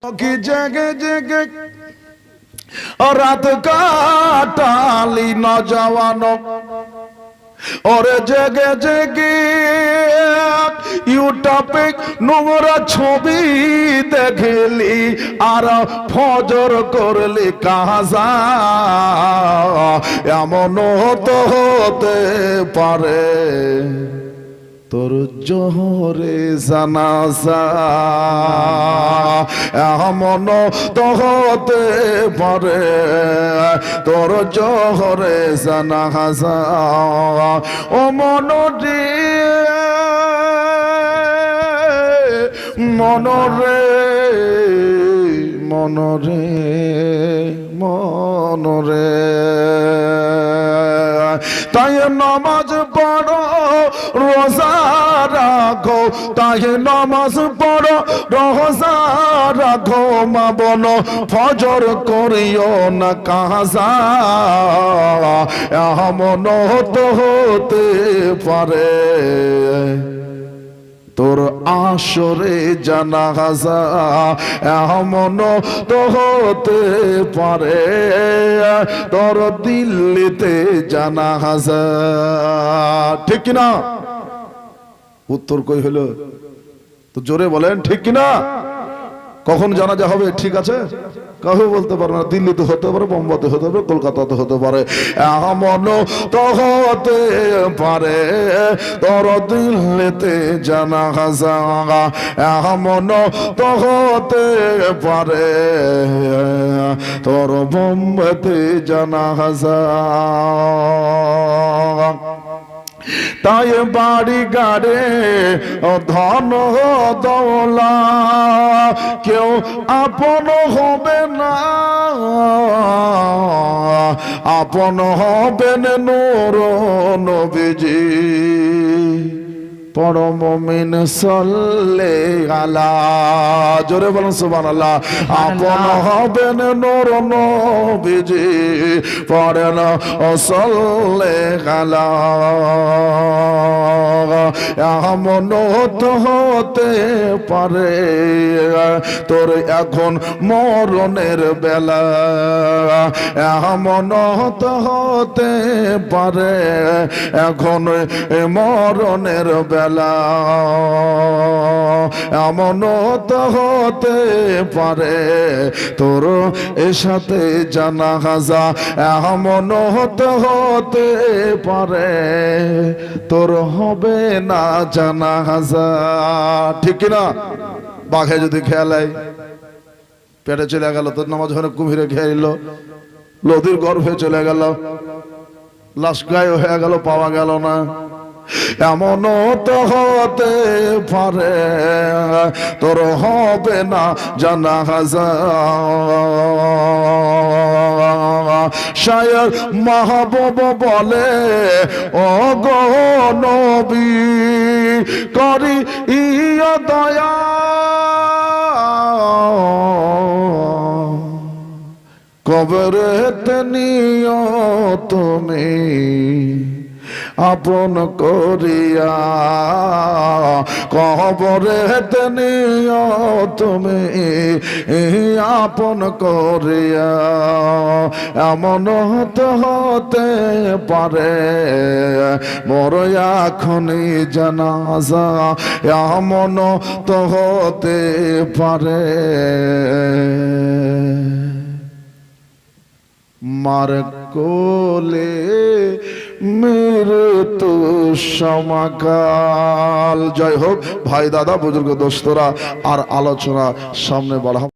কি জেগে জেগে রাত কাটালি নজওয়ান ওরে জেগে জেগে ইউটিউবে নোংরা ছবি দেখলি আর ফজর করলি কাজা এমন তো হতে পারে তোর জোহরে জানাজা এমন তো হতে পারে তোর জোহরে জানাজা ও মনরে মনরে মনরে মনরে তাই নামাজ পড়ো রোজা রাখো তাই নামাজ পড়ো রোজা রাখো মা বলো ফজর করিও না কাজা এমন তো হতে পারে তোর আসরে জানাজা এমন তো হতে পারে তোর দিল্লিতে জানাজা ঠিক কিনা উত্তর কই হলো তো জোরে বলেন ঠিক কিনা কখন জানাজা হবে ঠিক আছে কাহু বলতে পারে না দিল্লিতে হতে পারে বোম্বাইতে হতে পারে কলকাতাতে হতে পারে এমন তো হতে পারে তোর দিল্লিতে জানাজা এমন তো হতে পারে তোর বোম্বাইতে জানাজা তাই বাড়ি গাড়ে ধন দৌলা কেউ আপন হবে না আপন হবেন নূর নবীজি পরম মুমিন সাল্লাল্লাহু আলা জোরে বলুন সুবহানাল্লাহ আপন হবেন নূর নবীজি পড়েন সাল্লাল্লাহু আলা এমন তো হতে পারে তোর এখন মরণের বেলা এমন তো হতে পারে এখন মরণের বেলা এমন তো হতে পারে তোর এর সাথে জানাজা এমন তো হতে পারে তোর হবে না জানাজা ঠিক না বাঘে যদি খেয়ালায় পেটে চলে গেল তোর নামাজ হয় কুমিরে খেয়ে নিল নদীর গর্ভে চলে গেল লাশ গায়ে হয়ে গেল পাওয়া গেল না এমন তো হতে পারে তোর হবে না জানাজা শায়র মাহবুব বলে ও গো নবী করি ইয়া দয়া কবরেতে নিও তুমি আপন করিয়া কবরেতে নিও তুমি আপন করিয়া এমন তো হতে পারে মোর এখনই জানাজা এমন তো হতে পারে মার কোলে মৃত্যু সমাকাল জয় হোক ভাই দাদা বুজুর্গ দোস্তরা আর আলোচনা সামনে বাড়া